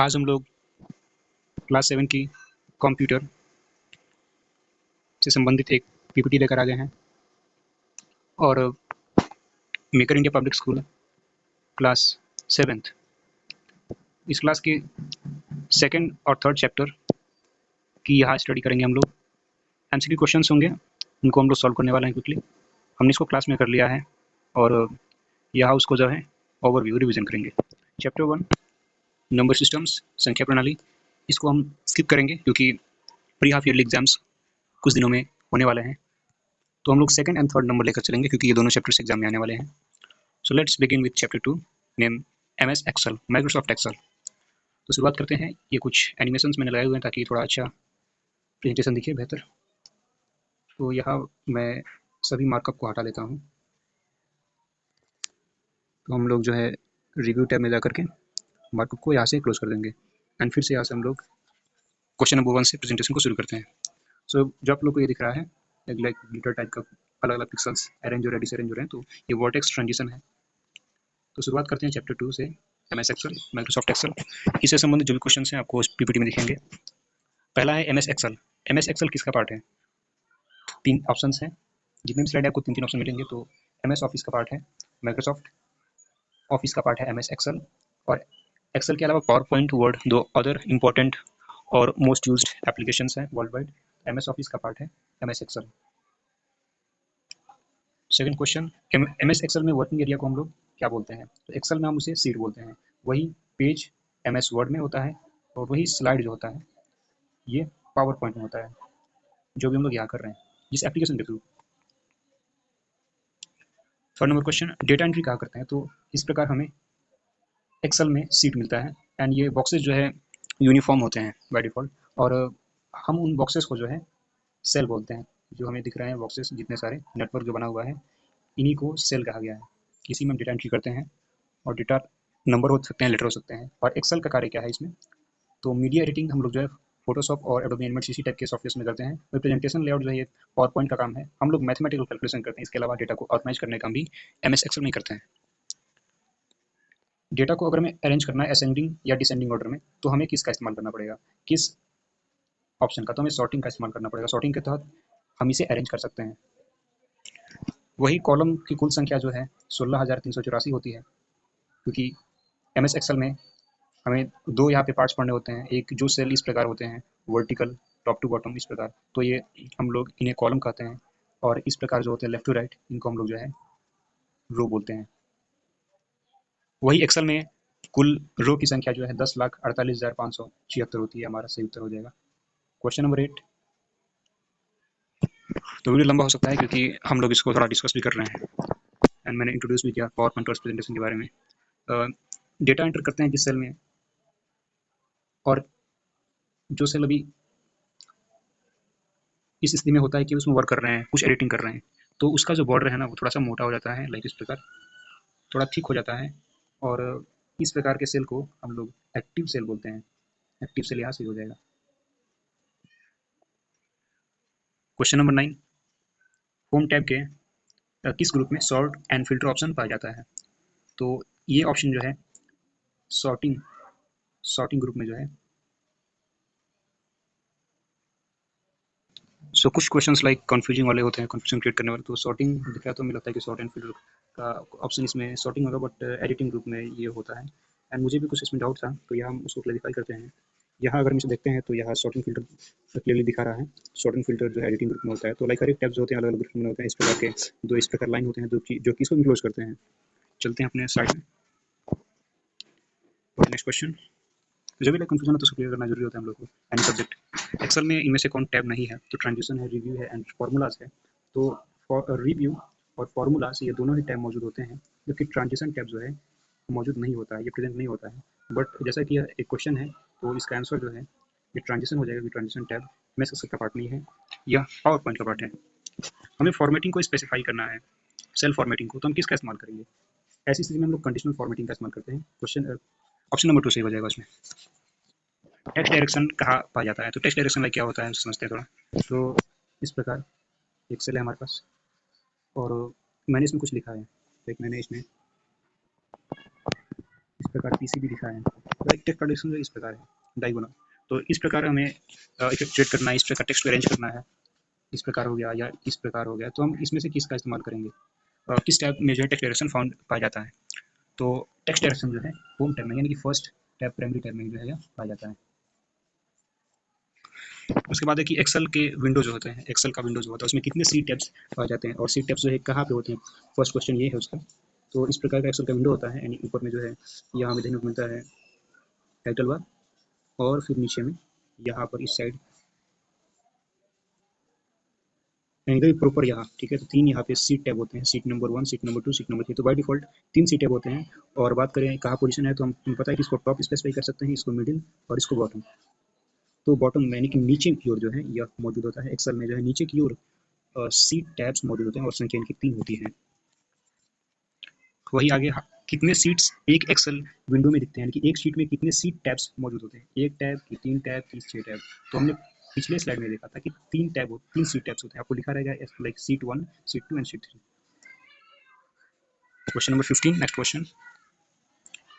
आज हम लोग क्लास 7 की कंप्यूटर से संबंधित एक पीपीटी लेकर आ गए हैं और maker India public school class 7th इस क्लास के सेकंड और थर्ड चैप्टर की यहाँ स्टडी करेंगे हम लोग। एमसीक्यू क्वेश्चंस होंगे, उनको हम लोग सॉल्व करने वाले हैं क्विकली। हमने इसको क्लास में कर लिया है और यहाँ उसको जो है ओवरव्यू रिवीजन करेंगे। चैप्टर 1 नंबर सिस्टम्स, संख्या प्रणाली, इसको हम स्किप करेंगे क्योंकि प्री हाफ ईयरली एग्जाम्स कुछ दिनों में होने वाले हैं, तो हम लोग सेकंड एंड थर्ड नंबर लेकर चलेंगे क्योंकि ये दोनों चैप्टर्स एग्जाम में आने वाले हैं। So let's begin with chapter 2 name MS Excel, Microsoft Excel. तो शुरुआत करते हैं। ये कुछ एनिमेशंस मैंने लगाए हुए हैं ताकि थोड़ा अच्छा प्रेजेंटेशन दिखे बेहतर। तो यहाँ मैं सभी मार्कअप को हटा लेता हूँ। तो हम लोग जो है रिव्यू टैब में जा करके मार्कअप को यहाँ से क्लोज कर देंगे एंड फिर से यहाँ से हम लोग क्वेश्चन नंबर 1 से प्रेजेंटेशन को शुरू करते हैं। सो जो आप लोग को ये दिख रहा है लाइक ग्लिटर टाइप का अलग अलग पिक्सल्स अरेंज हो रहे हैं, डिसअरेंज हो रहे हैं, तो ये वर्टेक्स ट्रांजिशन है। तो शुरुआत करते हैं चैप्टर 2 से, एमएस एक्सेल, माइक्रोसॉफ्ट एक्सेल। इससे संबंधित जो भी क्वेश्चन हैं आपको पीपीटी में दिखेंगे। पहला है एमएस एक्सेल। एमएस एक्सेल किसका पार्ट है? 3 ऑप्शंस हैं, जितने भी स्लाइड आपको 3 ऑप्शन मिलेंगे। तो एमएस ऑफिस का पार्ट है, माइक्रोसॉफ्ट ऑफिस का पार्ट है एमएस एक्सेल, और एक्सेल के अलावा पावर पॉइंट, वर्ड, दो अदर इंपॉर्टेंट और मोस्ट यूज्ड एप्लीकेशंस हैं वर्ल्ड वाइड। एमएस ऑफिस का पार्ट है MS Excel. Second question, MS Excel में वर्किंग एरिया को हम लोग क्या बोलते हैं? तो एक्सेल में हम उसे सीट बोलते हैं। वही पेज एमएस वर्ड में होता है और वही स्लाइड जो होता है ये पावर पॉइंट में होता है, जो भी हम लोग यहाँ कर रहे हैं जिस एप्लीकेशन के through. Third number question, data entry कहाँ करते हैं? तो इस प्रकार हमें एक्सेल में सीट मिलता है एंड ये बॉक्सेस जो है यूनिफॉर्म होते हैं बाय डिफॉल्ट, और हम उन बॉक्सेस को जो है सेल बोलते हैं। जो हमें दिख रहे हैं बॉक्सेस जितने सारे नेटवर्क जो बना हुआ है, इन्हीं को सेल कहा गया है। इसी में हम डेटा एंट्री करते हैं और डेटा नंबर हो सकते हैं, लेटर हो सकते हैं। और एक्सेल का कार्य क्या है इसमें? तो मीडिया एडिटिंग हम लोग जो है फोटोशॉप और एडोबी एनिमेट इसी टाइप के सॉफ्टवेयर में करते हैं। वही प्रेजेंटेशन लेआउट जो है ये पावर पॉइंट का काम है। हम लोग मैथमेटिकल कैलकुलेशन करते हैं, इसके अलावा डेटा को ऑर्गेनाइज करने का काम भी एमएस एक्सेल में करते हैं। डेटा को अगर हमें अरेंज करना है असेंडिंग या डिसेंडिंग ऑर्डर में, तो हमें किसका इस्तेमाल करना पड़ेगा? किस ऑप्शन का? तो हमें सॉर्टिंग का इस्तेमाल करना पड़ेगा। सॉर्टिंग के तहत हम इसे अरेंज कर सकते हैं। वही कॉलम की कुल संख्या जो है 16,384 होती है, क्योंकि एमएस एक्सेल में हमें दो यहाँ पे पार्ट्स पढ़ने होते हैं। एक जो सेल इस प्रकार होते हैं वर्टिकल टॉप टू बॉटम इस प्रकार, तो ये हम लोग इन्हें कॉलम कहते हैं। और इस प्रकार जो होते हैं लेफ्ट टू राइट, इनको हम लोग जो है रो बोलते हैं। वही एक्सेल में कुल रो की संख्या जो है 10,48,576 होती है। हमारा सही उत्तर हो जाएगा क्वेश्चन नंबर 8। तो वीडियो लंबा हो सकता है क्योंकि हम लोग इसको थोड़ा डिस्कस भी कर रहे हैं एंड मैंने इंट्रोड्यूस भी किया पावर पॉइंट और प्रेजेंटेशन के बारे में। डेटा एंटर करते हैं जिस सेल में, और जो सेल अभी इस स्थिति में होता है कि उसमें वर्क कर रहे हैं, कुछ एडिटिंग कर रहे हैं, तो उसका जो बॉर्डर है ना वो थोड़ा सा मोटा हो जाता है, लाइक इस प्रकार थोड़ा थिक हो जाता है। और इस प्रकार के सेल को हम लोग एक्टिव सेल बोलते हैं। एक्टिव सेल यहाँ से हो जाएगा। क्वेश्चन नंबर 9, होम टैब के किस ग्रुप में सॉर्ट एंड फिल्टर ऑप्शन पाया जाता है? तो ये ऑप्शन जो है सॉर्टिंग ग्रुप में जो है। सो कुछ क्वेश्चंस लाइक कंफ्यूजिंग वाले होते हैं, कंफ्यूजन क्रिएट करने वाले, तो सॉर्टिंग दिखा तो मुझे लगता है कि सॉर्ट एंड फिल्टर का ऑप्शन इसमें सॉर्टिंग होगा, बट एडिटिंग ग्रुप में ये होता है। एंड मुझे भी कुछ इसमें डाउट था, तो यहाँ हम उसको क्लैरिफाई करते हैं। यहाँ अगर हम इसे देखते हैं तो यहाँ सॉर्टिंग फिल्टर क्लियरली दिखा रहा है। सॉर्टिंग फिल्टर जो है एडिटिंग ग्रुप में होता है। तो लाइक हर एक टैब्स होते हैं अलग अलग ग्रुप में होते हैं, इस प्रकार के दो इस प्रकार लाइन होते हैं जो कि इसको इनक्लोज करते हैं। चलते हैं अपने साइड में और नेक्स्ट क्वेश्चन। जो भी लाइक कंफ्यूजन है तो उसको क्लियर करना जरूरी होता है हम लोग को। एनी सब्जेक्ट एक्सेल में इनमें से कौन टैब नहीं है? तो ट्रांजिशन है, रिव्यू है एंड फार्मूलाज है। तो रिव्यू और फार्मूलाज ये दोनों ही टैब मौजूद होते हैं, जबकि ट्रांजिशन टैब जो है मौजूद नहीं होता है, ये प्रेजेंट नहीं होता है। बट जैसा कि एक क्वेश्चन है तो इसका आंसर जो है ये ट्रांजिशन हो जाएगा कि ट्रांजिशन टैब में से का पार्ट नहीं है, यह पावर पॉइंट का पार्ट है। हमें फॉर्मेटिंग को स्पेसिफाई करना है, सेल फॉर्मेटिंग को, तो हम किसका इस्तेमाल करेंगे? ऐसी स्थिति में हम लोग कंडीशनल फॉर्मेटिंग का इस्तेमाल करते हैं। क्वेश्चन ऑप्शन नंबर 2 सही हो जाएगा उसमें। टेक्स्ट डायरेक्शन कहाँ पाया जाता है? तो टेक्स्ट डायरेक्शन लाइक क्या होता है समझते हैं थोड़ा। तो इस प्रकार एक सेल है हमारे पास और मैंने इसमें कुछ लिखा है, लाइक मैंने इसमें प्रकार पीसीबी दिखा है, तो एक टेक्स्ट प्रोडक्शन जो इस प्रकार है डायगोनल। तो इस प्रकार हमें इफेक्चुएट करना है, इस प्रकार टेक्स्ट को अरेंज करना है, इस प्रकार हो गया या इस प्रकार हो गया, तो हम इसमें से किसका इस्तेमाल करेंगे, किस टैब में जो है टेक्स्ट डायरेक्शन फाउंड पाया जाता है। तो टेक्स्ट डायरेक्शन जो है होम टैब में यानी कि फर्स्ट टैब प्राइमरी टैब में जो है यह पाया जाता है। उसके बाद है कि एक्सेल के विंडो जो होते हैं, एक्सेल का विंडो जो होता है उसमें कितने सी टैब्स पाए जाते हैं और सी टैब्स जो है कहाँ पे होते हैं, फर्स्ट क्वेश्चन ये है उसका। तो इस प्रकार का एक्सेल का विंडो होता है, यानी ऊपर में जो है यहाँ हमें देखने को मिलता है टाइटल बार, और फिर नीचे में यहाँ पर इस साइड यानी प्रॉपर यहाँ, ठीक है। तो तीन यहाँ पे सीट टैब होते हैं, seat number 1, seat number 2, seat number 3। तो बाय डिफॉल्ट 3 सीट टैब होते हैं। और बात करें कहाँ पोजीशन है, तो हम पता है कि इसको टॉप स्पेसिफाई कर सकते हैं, इसको मिडिल और इसको बॉटम। तो बॉटम यानी कि नीचे की ओर जो है यह मौजूद होता है, एक्सेल में जो है नीचे की ओर सीट टैब्स मौजूद होते हैं और संख्या इनकी 3 होती है। वही आगे कितने सीट्स एक एक्सेल विंडो में दिखते हैं, यानी कि एक शीट में कितने सीट टैब्स मौजूद होते हैं, एक टैब की 3 टैब की 6 टैब। तो हमने पिछले स्लाइड में देखा था कि 3 सीट टैब्स होते हैं, आपको लिखा रहेगा like seat 1, seat 2 and seat 3। Question number 15, next question.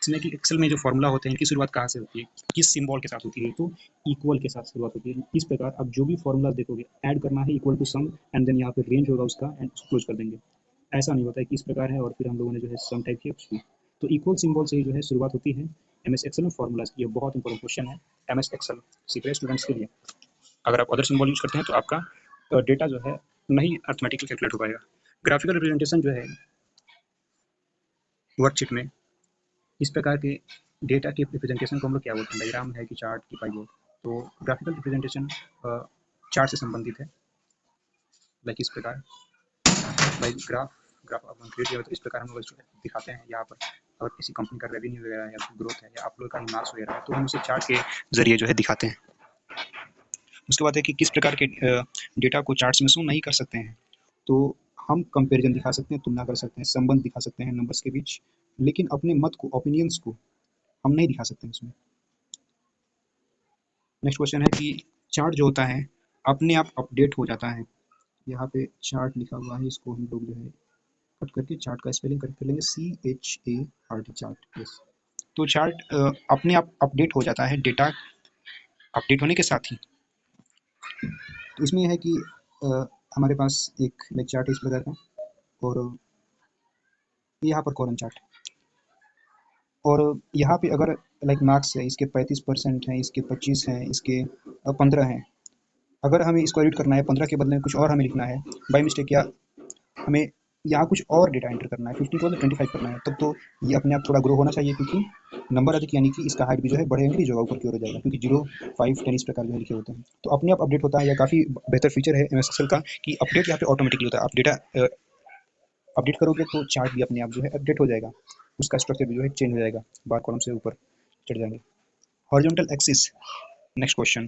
इसमें कि एक्सेल में जो फॉर्मूला होते हैं इनकी शुरुआत कहाँ से होती है, किस सिंबल के साथ होती है, तो इक्वल के साथ शुरुआत होती है। इस प्रकार अब जो भी फॉर्मूला देखोगे ऐड करना है equal to sum and then यहाँ पे रेंज होगा उसका एंड क्लोज कर देंगे। ऐसा नहीं होता है कि इस प्रकार है और फिर हम लोगों ने जो है सम टाइप किया उसकी। तो इक्वल सिंबल से ही जो है शुरुआत होती है एमएस एक्सेल में फॉर्मूलाज की। ये बहुत इंपॉर्टेंट क्वेश्चन है एमएस एक्सेल सीख रहे स्टूडेंट्स के लिए। अगर आप अदर सिंबल यूज करते हैं तो आपका डेटा जो है नहीं अर्थमेटिकली कैलकुलेट हो पाएगा। ग्राफिकल रिप्रेजेंटेशन जो है वर्कशीट में इस प्रकार के डेटा के रिप्रेजेंटेशन को हम लोग क्या बोलते हैं, डायग्राम है कि चार्ट की पाइवोट। तो ग्राफिकल रिप्रेजेंटेशन चार्ट से संबंधित है, लाइक इस प्रकार, लाइक ग्राफ अब हम क्रिएट किया तो इस प्रकार हम लोग दिखाते हैं यहाँ पर। अगर किसी कंपनी का रेवेन्यू वगैरह या ग्रोथ है या आप लोग का मार्क्स वगैरह है तो हम उसे चार्ट के जरिए जो है दिखाते हैं। उसके बाद है कि किस प्रकार के डेटा को चार्ट्स में शो नहीं कर सकते हैं, तो हम कंपैरिजन दिखा सकते हैं, तुलना कर सकते हैं, संबंध दिखा सकते हैं नंबर्स के बीच, लेकिन अपने मत को, ओपिनियंस को हम नहीं दिखा सकते हैं इसमें। नेक्स्ट क्वेश्चन है कि चार्ट जो होता है अपने आप अपडेट हो जाता है। यहाँ पे चार्ट लिखा हुआ है, इसको हम लोग जो है कट करके चार्ट का स्पेलिंग कर लेंगे CHART चार्ट। यस, तो चार्ट अपने आप अपडेट हो जाता है डेटा अपडेट होने के साथ ही। तो इसमें है कि हमारे पास एक लाइक चार्ट इस प्रकार का, और यहाँ पर कॉलम चार्ट, और यहाँ पे अगर लाइक मार्क्स है इसके 35% हैं, इसके 25 हैं, इसके 15 हैं। अगर हमें इसको एडिट करना है 15 के बदले में कुछ और हमें लिखना है बाई मिस्टेक, या हमें यहाँ कुछ और डेटा एंटर करना है 50 के बदले 25 करना है, तब तो ये अपने आप थोड़ा ग्रो होना चाहिए, क्योंकि नंबर अधिक यानी कि इसका हाइट भी जो है बढ़ेगा, इंक्रीज होगा, ऊपर की ओर हो जाएगा, क्योंकि 0, 5, 10 इस प्रकार जो है लिखे होते हैं। तो अपने आप अपडेट होता है, यह काफ़ी बेहतर फीचर है एमएस एक्सेल का कि अपडेट यहाँ पे ऑटोमेटिकली होता है। आप डेटा अपडेट करोगे तो चार्ट भी अपने आप जो है अपडेट हो जाएगा, उसका स्ट्रक्चर भी जो है चेंज हो जाएगा, बार कॉलम से ऊपर चढ़ जाएंगे। Horizontal axis, next question.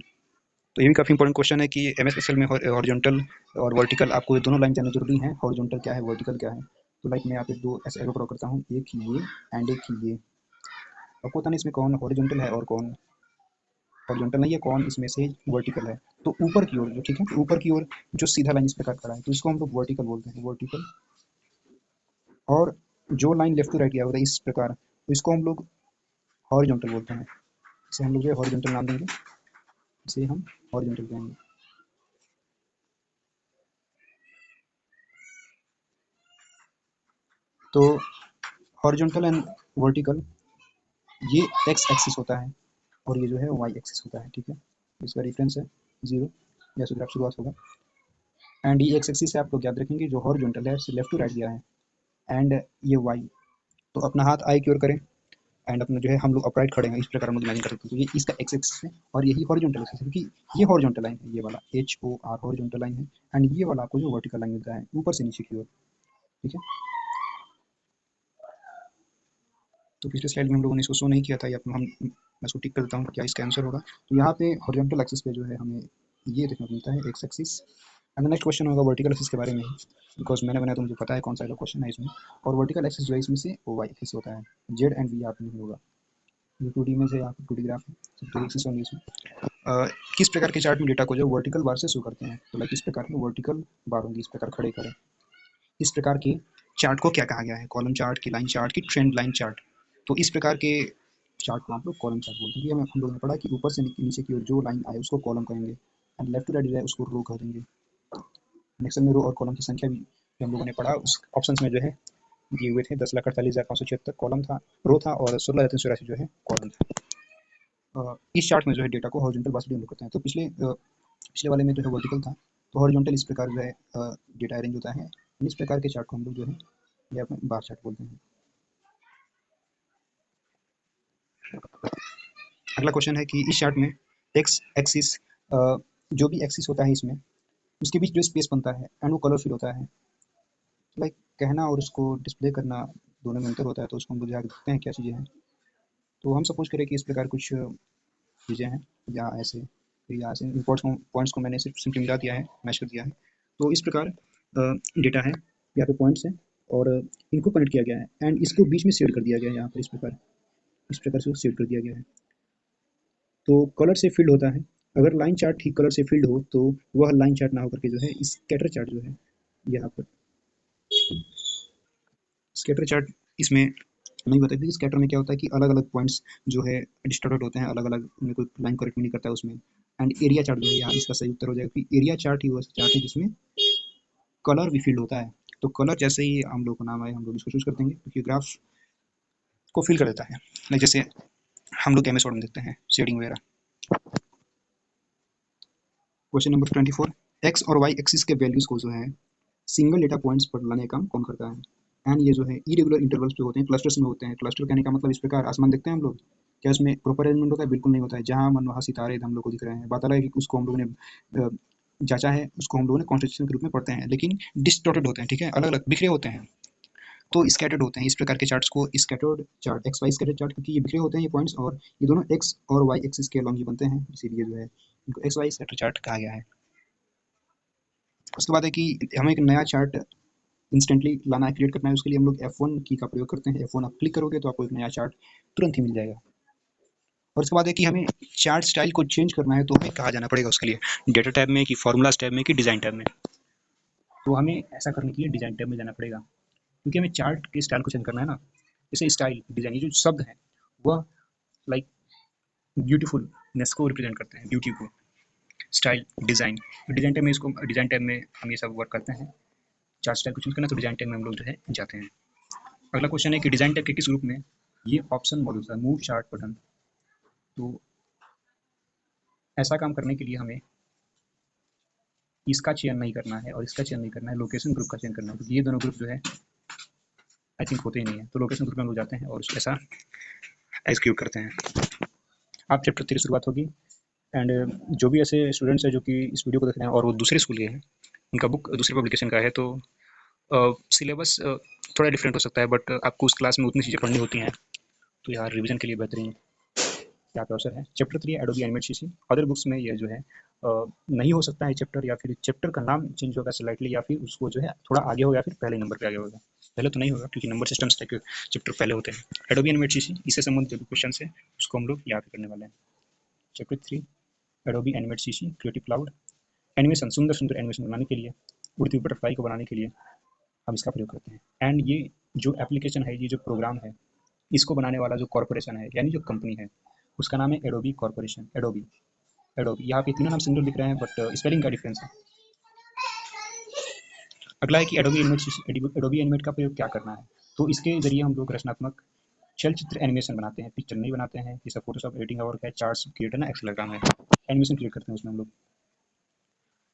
तो ये भी काफ़ी इंपॉर्टेंट क्वेश्चन है कि एमएस एक्सेल में हॉरिजॉन्टल और वर्टिकल आपको ये दोनों लाइन जानना जरूरी है, हॉरिजॉन्टल क्या है, वर्टिकल क्या है। तो लाइक मैं यहाँ पे 2 ऐसे एरो ड्रॉ करता हूँ, एक ही ये एंड एक ही ये। आपको पता नहीं इसमें कौन हॉरिजॉन्टल है और कौन हॉरिजॉन्टल नहीं है, कौन इसमें से वर्टिकल है। तो ऊपर की ओर जो, ठीक है, तो ऊपर की ओर जो सीधा लाइन इस प्रकार खड़ा है तो इसको हम लोग वर्टिकल बोलते हैं, वर्टिकल। और जो लाइन लेफ्ट टू राइट गया होता है इस प्रकार, तो इसको हम लोग हॉरिजॉन्टल बोलते हैं। इसे हम लोग जो हॉरिजॉन्टल नाम देंगे, इसे हम हॉरिजॉन्टल कहेंगे। तो हॉरिजॉन्टल एंड वर्टिकल, ये एक्स एक्सिस होता है और ये जो है वाई एक्सिस होता है, ठीक है। इसका रेफरेंस है 0 या फिर शुरुआत होगा, एंड ये एक्स एक्सिस है, आप लोग याद रखेंगे जो हॉरिजॉन्टल है लेफ्ट टू राइट गया है, एंड ये वाई। तो अपना हाथ आई की ओर करें एंड अपना जो है हम लोग अपराइट खड़े हैं, इस प्रकार हम लोग इमेजिन कर सकते हैं। तो ये इसका एक्स एक्सिस है और यही हॉरिजॉन्टल एक्सिस है, क्योंकि ये हॉरिजॉन्टल लाइन है, ये वाला HOR हॉरिजॉन्टल लाइन है, एंड ये वाला आपको जो वर्टिकल लाइन मिलता है ऊपर से नीचे की ओर, ठीक है। तो पिछले स्लाइड में हम लोगों ने इसको शो नहीं किया था, या हम मैं इसको टिक कर देता हूँ क्या इसका आंसर होगा। तो यहाँ पे हॉरिजॉन्टल एक्सिस पे जो है हमें ये देखने को मिलता है x axis, and next question होगा वर्टिकल एक्सिस के बारे में, बिकॉज मैंने बनाया तो मुझे पता है कौन सा क्वेश्चन है इसमें। और वर्टिकल एक्सिस जो है इसमें से वाई एक्सिस होता है, जेड एंड वी आप नहीं होगा, ये 2D में से यहाँ पर 2D ग्राफ है, सब 2D एक्सिस होंगे इसमें। किस प्रकार के चार्ट में डेटा को जो वर्टिकल बार से शो करते हैं, तो लाइक इस प्रकार की वर्टिकल बार होंगी, इस प्रकार खड़े खड़े। इस प्रकार के चार्ट को क्या कहा गया है, कॉलम चार्ट की, लाइन चार्ट की, ट्रेंड लाइन चार्ट। तो इस प्रकार के चार्ट को आप लोग कॉलम चार्ट बोलते हैं। ये हम लोगों ने पढ़ा कि ऊपर से नीचे की ओर जो लाइन आए उसको कॉलम कहेंगे, एंड लेफ्ट टू राइट जो है उसको रो कह देंगे। नेक्स्ट में रो और कॉलम की संख्या भी हम लोगों ने पढ़ा, उस ऑप्शन में जो है दिए हुए थे 10,48,576 कॉलम था, रो था, और 16,384 जो है कॉलम था। इस चार्ट में जो है डेटा को हॉरिजॉन्टल बास्केट हम लोग करते हैं। तो पिछले वाले में जो है वर्टिकल था, तो हॉरिजॉन्टल इस प्रकार जो है डेटा अरेंज होता है। इस प्रकार के चार्ट को हम लोग जो है ये अपने बार चार्ट बोलते हैं। अगला क्वेश्चन है कि इस चार्ट में एक्स एक्सिस जो भी एक्सिस होता है इसमें उसके बीच जो स्पेस बनता है एंड वो कलरफुल होता है। लाइक कहना और उसको डिस्प्ले करना दोनों में अंतर होता है, तो उसको हम लोग जाकर देखते हैं क्या चीज़ें हैं। तो हम सपोज करें कि इस प्रकार कुछ चीज़ें हैं, या ऐसे पॉइंट्स को मैंने सिर्फ सिंपली मिला दिया है, मैच कर दिया है। तो इस प्रकार डेटा है, यहाँ पे पॉइंट्स हैं और इनको कनेक्ट किया गया है एंड इसको बीच में शेड कर दिया गया है। यहाँ पर इस प्रकार से शेड कर दिया गया है। तो कलर से फील्ड होता है। अगर लाइन चार्ट ही कलर से फील्ड हो तो वह लाइन चार्ट ना होकर के जो है स्कैटर चार्ट जो है यहाँ पर स्कैटर चार्ट इसमें नहीं होता है, क्योंकि स्कैटर में क्या होता है कि अलग अलग पॉइंट्स जो है डिस्टॉर्टेड होते हैं, अलग अलग उनमें कोई लाइन करेक्ट नहीं करता है उसमें। एंड एरिया चार्ट जो है यहाँ इसका सही उत्तर हो जाएगा, क्योंकि एरिया चार्ट ही वो चार्ट है जिसमें कलर भी फील्ड होता है। तो कलर जैसे ही हम लोग को नाम आए हम लोग इसको चूज कर देंगे, क्योंकि ग्राफ को फिल कर देता है। लाइक जैसे हम लोग MS वर्ड में देखते हैं शेडिंग वगैरह। क्वेश्चन नंबर 24, एक्स और वाई एक्सिस के वैल्यूज को जो है सिंगल डेटा पॉइंट्स पर लाने का काम कौन करता है। एंड ये जो है इरेगुलर इंटरवल्स जो होते हैं क्लस्टर्स में होते हैं। क्लस्टर कहने का मतलब इस प्रकार आसमान देखते हैं हम लोग, क्या उसमें प्रॉपर अरेंजमेंट होता है? बिल्कुल नहीं होता है। जहाँ मन वहाँ सितारे हम लोग को दिख रहे हैं। बात अलग है कि उसको हम लोगों ने जांचा है, उसको हम लोगों ने कॉन्स्टिट्यूशन के रूप में पढ़ते हैं, लेकिन डिस्टॉर्टेड होते हैं, ठीक है, अलग अलग बिखरे होते हैं, तो स्कैटर्ड होते हैं। इस प्रकार के चार्ट्स को scattered chart, X Y scattered chart, क्योंकि ये बिखरे होते हैं ये पॉइंट्स, और ये दोनों एक्स और वाई एक्सिस के अलॉन्ग ही बनते हैं, इसीलिए जो है इनको एक्स वाई स्कैटर्ड चार्ट कहा गया है। उसके बाद है कि हमें एक नया चार्ट इंस्टेंटली लाना है, क्रिएट करना है, उसके लिए हम लोग F1 की का प्रयोग करते हैं। F1 आप क्लिक करोगे तो आपको एक नया चार्ट तुरंत ही मिल जाएगा। और उसके बाद है कि हमें चार्ट स्टाइल को चेंज करना है, तो हमें कहाँ जाना पड़ेगा उसके लिए? डेटा टैब में, कि फॉर्मूलाज टैब में, कि डिज़ाइन टैब में? तो हमें ऐसा करने के लिए डिज़ाइन टैब में जाना पड़ेगा, क्योंकि हमें चार्ट के स्टाइल को चेंज करना है ना। जैसे स्टाइल, डिज़ाइन, ये जो शब्द हैं वह लाइक ब्यूटीफुलनेस को रिप्रेजेंट करते हैं, ब्यूटी को। स्टाइल, डिज़ाइन, डिज़ाइन टैब में इसको, डिज़ाइन टैब में हम ये सब वर्क करते हैं। चार्ट स्टाइल को चूज करना तो डिज़ाइन टैब में हम लोग जो है जाते हैं। अगला क्वेश्चन है कि डिज़ाइन टैब के किस ग्रुप में ये ऑप्शन मौजूद है, मूव चार्ट बटन। तो ऐसा काम करने के लिए हमें इसका चयन नहीं करना है और इसका चयन नहीं करना है, लोकेशन ग्रुप का चयन करना है, क्योंकि ये दोनों ग्रुप जो है आई थिंक होते ही नहीं है। तो लोकेशन ग्रुप में हम लोग जाते हैं और ऐसा एग्जीक्यूट करते हैं। आप चैप्टर 3 शुरुआत होगी, एंड जो भी ऐसे स्टूडेंट्स हैं जो कि इस वीडियो को देख रहे हैं और वो दूसरे स्कूल के हैं, उनका बुक दूसरे पब्लिकेशन का है, तो सिलेबस थोड़ा डिफरेंट हो सकता है, बट आपको उस क्लास में उतनी चीज़ें पढ़नी होती हैं, तो यार रिवीजन के लिए बेहतरीन यहाँ पे अवसर है। Chapter 3 Adobe animate CC. Other books में ये जो है नहीं हो सकता है चैप्टर, या फिर चैप्टर का नाम चेंज होगा स्लाइटली, या फिर उसको जो है थोड़ा आगे होगा, या फिर पहले नंबर पे आगे होगा। पहले तो नहीं होगा, क्योंकि नंबर सिस्टम्स के चैप्टर पहले होते हैं। एडोबी एनिमेट सीसी, इससे संबंधित जो क्वेश्चन है उसको हम लोग यहाँ पे करने वाले हैं। Chapter 3 Adobe animate CC creative cloud. Animation, सुंदर सुंदर एनिमेशन बनाने के लिए, उड़ती हुई बटरफ्लाई को बनाने के लिए हम इसका प्रयोग करते हैं। एंड ये जो एप्लीकेशन है, ये जो प्रोग्राम है, इसको बनाने वाला जो कॉर्पोरेशन है, यानी जो कंपनी है, उसका नाम है एडोबी कॉर्पोरेशन। एडोबी, एडोबी, यहाँ पे तीनों नाम सिंगल दिख रहे हैं, बट स्पेलिंग का डिफरेंस है। अगला है कि एडोबी एनिमेट का प्रयोग क्या करना है। तो इसके जरिए हम लोग रचनात्मक चलचित्र एनिमेशन बनाते हैं, पिक्चर नहीं बनाते हैं, जैसा फोटोशॉप एडिटिंग का वर्क है, चार्ट्स क्रिएट है ना, एक्सेल का काम है, एनिमेशन क्रिएट करते हैं उसमें हम लोग।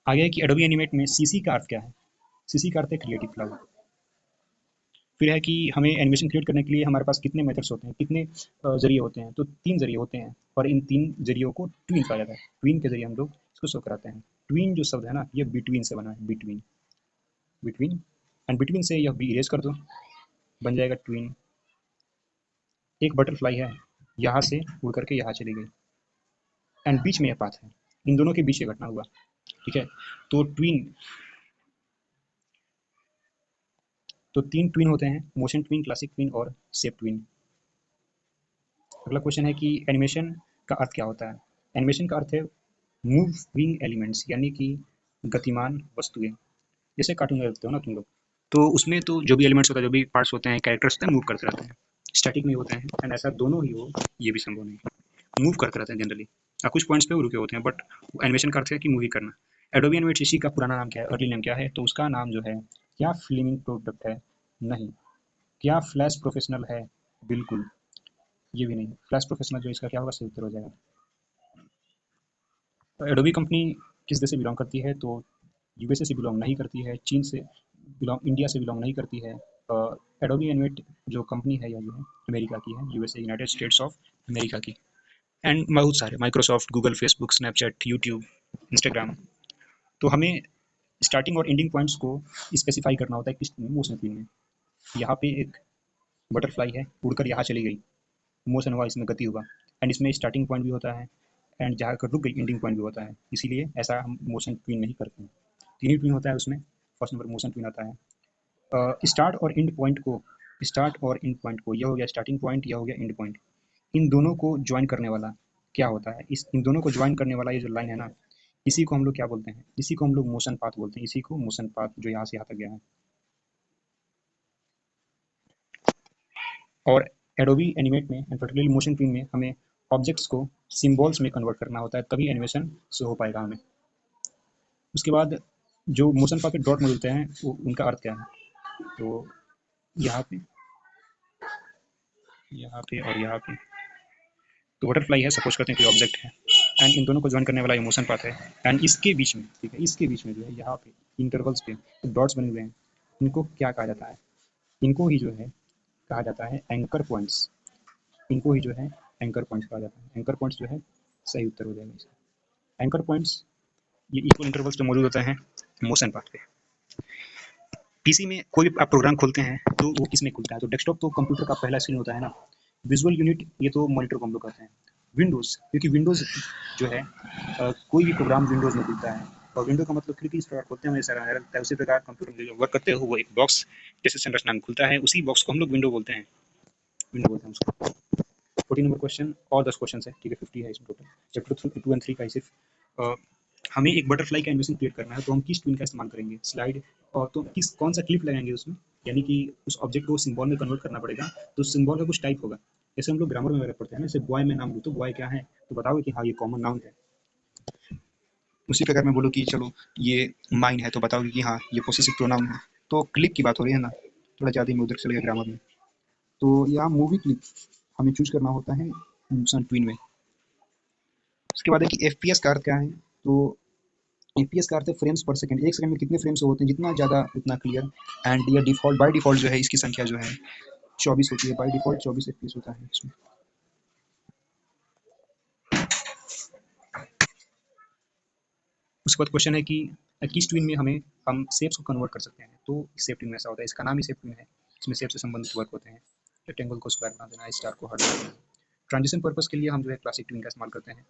आगे है कि एडोबी एनिमेट में सीसी का अर्थ क्या है। सीसी का अर्थ है क्रिएटिव क्लाउड। फिर है कि हमें एनिमेशन क्रिएट करने के लिए हमारे पास कितने मेथड्स होते हैं, कितने जरिए होते हैं। तो 3 जरिए होते हैं, और इन 3 जरियों को ट्विन कहा जाता है। ट्विन के जरिए हम लोग इसको शो कराते हैं। ट्विन जो शब्द है ना, ये बिटवीन से बना है, बिटवीन, बिटवीन, एंड बिटवीन से यह बी इरेज कर दो, बन जाएगा ट्विन। एक बटरफ्लाई है, यहाँ से उड़ करके यहाँ चली गई, एंड बीच में यह पाथ है, इन दोनों के बीच ये घटना हुआ, ठीक है। तो ट्विन, तो 3 ट्विन होते हैं, मोशन ट्विन, क्लासिक ट्विन और शेप ट्विन। अगला क्वेश्चन है कि एनिमेशन का अर्थ क्या होता है। एनिमेशन का अर्थ है मूविंग एलिमेंट्स, यानी कि गतिमान वस्तुएं। जैसे कार्टून देखते हो ना तुम लोग, तो उसमें तो जो भी एलिमेंट्स होता है, जो भी पार्ट्स होते हैं, कैरेक्टर्स होते हैं, मूव करते रहते हैं। स्टैटिक में होते हैं, एंड ऐसा दोनों ही हो ये भी संभव नहीं है। मूव करते रहते हैं जनरली, कुछ पॉइंट्स पे वो रुके होते हैं, बट एनिमेशन का अर्थ है कि मूवी करना। एडोबी एनिमेट सीसी का पुराना नाम क्या है, अर्ली नेम क्या है, तो उसका नाम जो है, क्या फिल्मिंग प्रोडक्ट है, नहीं। क्या फ्लैश प्रोफेशनल है, बिल्कुल ये भी नहीं। फ्लैश प्रोफेशनल जो इसका क्या होगा, सही उत्तर हो जाएगा। एडोबी कंपनी किस देश से बिलोंग करती है, तो यूएसए से बिलोंग नहीं करती है, चीन से बिलोंग, इंडिया से बिलोंग नहीं करती है। एडोबी एनिमेट जो कंपनी है या जो है अमेरिका की है, USA, United states of America की। एंड बहुत सारे, Microsoft, Google, Facebook, Snapchat, YouTube, Instagram. तो हमें स्टार्टिंग और एंडिंग पॉइंट्स को स्पेसिफाई करना होता है किस मोशन फिल्म में। यहाँ पे एक बटरफ्लाई है, उड़कर यहाँ चली गई, मोशन हुआ, इसमें गति होगा। एंड इसमें स्टार्टिंग पॉइंट भी होता है, एंड जहाँ कर रुक गई एंडिंग पॉइंट भी होता है, इसीलिए ऐसा हम मोशन ट्विन नहीं करते हैं। तीन ही ट्विन होता है उसमें। फर्स्ट नंबर मोशन ट्विन आता है। स्टार्ट और एंड पॉइंट को, स्टार्ट और एंड पॉइंट को, यह हो गया स्टार्टिंग पॉइंट, यह हो गया एंड पॉइंट, इन दोनों को ज्वाइन करने वाला क्या होता है, इस इन दोनों को ज्वाइन करने वाला ये जो लाइन है ना, इसी को हम लोग क्या बोलते हैं, इसी को हम लोग मोशन पाथ बोलते हैं, इसी को मोशन पाथ, जो यहाँ से यहाँ तक गया है। और एडोबी एनिमेट में एंड पर्टिकुलरली मोशन ट्विन में हमें ऑब्जेक्ट्स को सिम्बॉल्स में कन्वर्ट करना होता है, तभी एनिमेशन से हो पाएगा हमें। उसके बाद जो मोशन पाथ पे डॉट मिलते हैं वो उनका अर्थ क्या है, तो यहाँ पे, यहाँ पे और यहाँ पे, तो बटरफ्लाई है, सपोज करते हैं कोई ऑब्जेक्ट है, एंड इन दोनों को ज्वाइन करने वाला ये मोशन पाथ है। एंड इसके बीच में, ठीक है, इसके बीच में जो है यहाँ पे इंटरवल्स पे डॉट्स बने हुए हैं, इनको क्या कहा जाता है, इनको ही जो है कहा जाता है एंकर पॉइंट्स। इनको ही जो है एंकर पॉइंट्स कहा जाता है। एंकर पॉइंट्स जो है सही उत्तर हो जाएगा इसका। एंकर पॉइंट्स ये इक्वल इंटरवल्स पे मौजूद होते हैं मोशन पाथ पे। पीसी में कोई भी आप प्रोग्राम खोलते हैं तो वो किस में खुलता है, तो डेस्कटॉप तो कंप्यूटर का पहला स्क्रीन होता है ना। विजुअल यूनिट ये तो मॉनिटर को हम लोग कहते हैं। विंडोज़, क्योंकि विंडोज़ जो है कोई भी प्रोग्राम विंडोज़ में खुलता है, और विंडो का मतलब खिड़की इस प्रकार खोलते हैं, हमें लगता है उसी प्रकार कंप्यूटर में जो वर्क करते हो वो एक बॉक्स जैसे संरचना में खुलता है, उसी बॉक्स को हम लोग विंडो बोलते हैं, विंडो बोलते हैं उसको। 14 नंबर क्वेश्चन और 10 क्वेश्चन है, ठीक है, 50 है इसमें टोटल। चैप्टर 2 एंड 3 का ही सिर्फ हमें एक बटरफ्लाई का एनिमेशन क्रिएट करना है, तो हम किस ट्विन का इस्तेमाल करेंगे, स्लाइड, और तो किस कौन सा क्लिप लगाएंगे उसमें, यानी कि उस ऑब्जेक्ट को सिंबल में कन्वर्ट करना पड़ेगा, तो सिंबल का कुछ टाइप होगा। जैसे हम लोग ग्रामर में वगैरह पढ़ते हैं ना, जैसे बॉय में नाम लूँ तो बॉय क्या है, तो बताओगे कि हाँ ये कॉमन नाउन है। उसी प्रकार मैं बोलूँ कि चलो ये माइन है, तो बताओगे कि हाँ ये पोसेसिव प्रोनाउन है। तो क्लिप की बात हो रही है ना, थोड़ा ज़्यादा ही मैं उधर चले गया ग्रामर में। तो यहाँ मूवी क्लिप हमें चूज करना होता है मोशन ट्विन में। उसके बाद है कि एफपीएस का अर्थ क्या है, तो एफपीएस का अर्थ है फ्रेम्स पर सेकंड। एक सेकंड में कितने फ्रेम्स होते हैं, जितना ज़्यादा उतना क्लियर। एंड ये डिफॉल्ट, बाय डिफॉल्ट जो है इसकी संख्या जो है 24 होती है, बाय डिफॉल्ट 24 एफपीएस होता है इसमें। उसके बाद क्वेश्चन है कि किस ट्विन में हम शेप्स को कन्वर्ट कर सकते हैं, तो शेप ट्विन में ऐसा होता है, इसका नाम ही शेप ट्विन है, इसमें शेप से संबंधित वर्क होते हैं। रेक्टेंगल को स्क्वायर बना देना, स्टार को हार्ट बना देना। ट्रांजिशन पर्पस के लिए हम जो है क्लासिक ट्विन का इस्तेमाल करते हैं।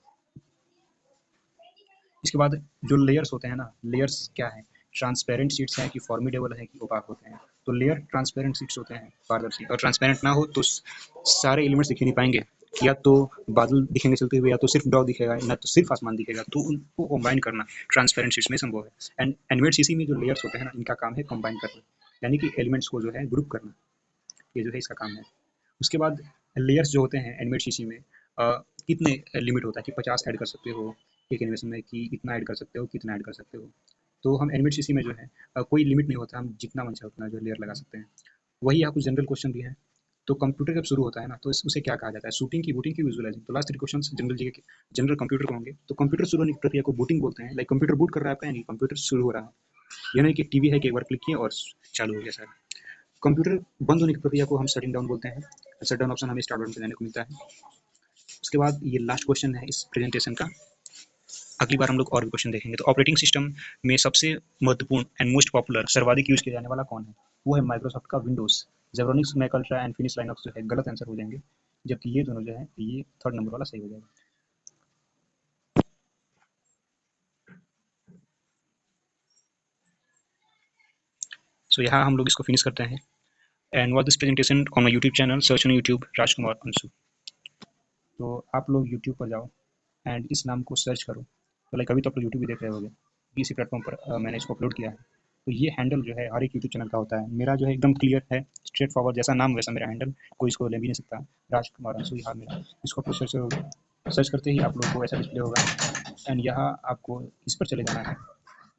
इसके बाद जो लेयर्स होते हैं ना, लेयर्स क्या है, ट्रांसपेरेंट शीट्स हैं कि फॉर्मिडेबल है कि ओपाक होते हैं, तो लेयर ट्रांसपेरेंट शीट्स होते हैं, पारदर्शी। और ट्रांसपेरेंट ना हो तो सारे एलिमेंट्स दिख नहीं पाएंगे, या तो बादल दिखेंगे चलते हुए, या तो सिर्फ डॉग दिखेगा, ना तो सिर्फ आसमान दिखेगा, तो उनको कंबाइन करना ट्रांसपेरेंट शीट्स में संभव है। एंड एनिमेट सीसी में जो लेयर्स होते हैं ना, इनका काम है कंबाइन करना, यानी कि एलिमेंट्स को जो है ग्रुप करना, ये जो है इसका काम है। उसके बाद लेयर्स जो होते हैं एनिमेट सीसी में कितने लिमिट होता है कि 50 ऐड कर सकते हो एक एनिमेशन में, कि इतना ऐड कर सकते हो, कितना ऐड कर सकते हो। तो हम एनिमेट सीसी में जो है कोई लिमिट नहीं होता, हम जितना मन चाहे उतना जो लेयर लगा सकते हैं। वही यहाँ कुछ जनरल क्वेश्चन भी है। तो कंप्यूटर जब शुरू होता है ना, तो उसे क्या कहा जाता है, शूटिंग की, बूटिंग की, विजुअलाइजिंग। तो लास्ट 3 क्वेश्चन जनरल जी के, जनरल कंप्यूटर के होंगे। तो कंप्यूटर शुरू होने की प्रक्रिया को बूटिंग बोलते हैं, लाइक कंप्यूटर बूट कर रहा है आपका, यानी कंप्यूटर शुरू हो रहा है। यह नहीं कि टीवी है कि एक बार क्लिक किए और चालू हो गया सर। कंप्यूटर बंद होने की प्रक्रिया को हम शटिंग डाउन बोलते हैं। शट डाउन ऑप्शन हमें स्टार्ट बटन पर जाने को मिलता है। उसके बाद ये लास्ट क्वेश्चन है इस प्रेजेंटेशन का। अगली बार हम लोग और भी क्वेश्चन देखेंगे। तो ऑपरेटिंग सिस्टम में सबसे महत्वपूर्ण एंड मोस्ट पॉपुलर, सर्वाधिक यूज किया जाने वाला कौन है, वो है माइक्रोसॉफ्ट का Windows. Zebronics, Mac ultra and finish Linux जो है गलत आंसर हो जाएंगे, जबकि ये दोनों जो है ये थर्ड नंबर वाला सही हो जाएगा। सो यहाँ हम लोग इसको फिनिश करते हैं। And watch this presentation on my YouTube channel, search on YouTube Rajkumar Anshu. तो आप लोग यूट्यूब पर जाओ एंड इस नाम को सर्च करो। तो लाइक अभी तो आप लोग यूट्यूब भी देख रहे होगे, इसी प्लेटफॉर्म पर मैंने इसको अपलोड किया है। तो ये हैंडल जो है हर एक यूट्यूब चैनल का होता है। मेरा जो है एकदम क्लियर है, स्ट्रेट फॉरवर्ड, जैसा नाम वैसा मेरा हैंडल, कोई इसको ले भी नहीं सकता। राजकुमार अंशु यहाँ मेरा, इसको आप सर्च करते ही आप लोगों को ऐसा डिस्प्ले होगा एंड यहाँ आपको इस पर चले जाना है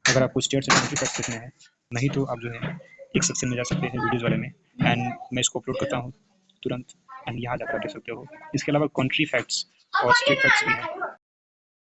अगर आपको स्टेट से कंट्री फैक्ट्स देखने हैं। नहीं तो आप जो है एक सेक्शन में जा सकते हैं वीडियोज़ वाले में, एंड मैं इसको अपलोड करता हूँ तुरंत, एंड यहाँ जाकर आप देख सकते हो। इसके अलावा कंट्री फैक्ट्स और स्टेट फैक्ट्स भी हैं।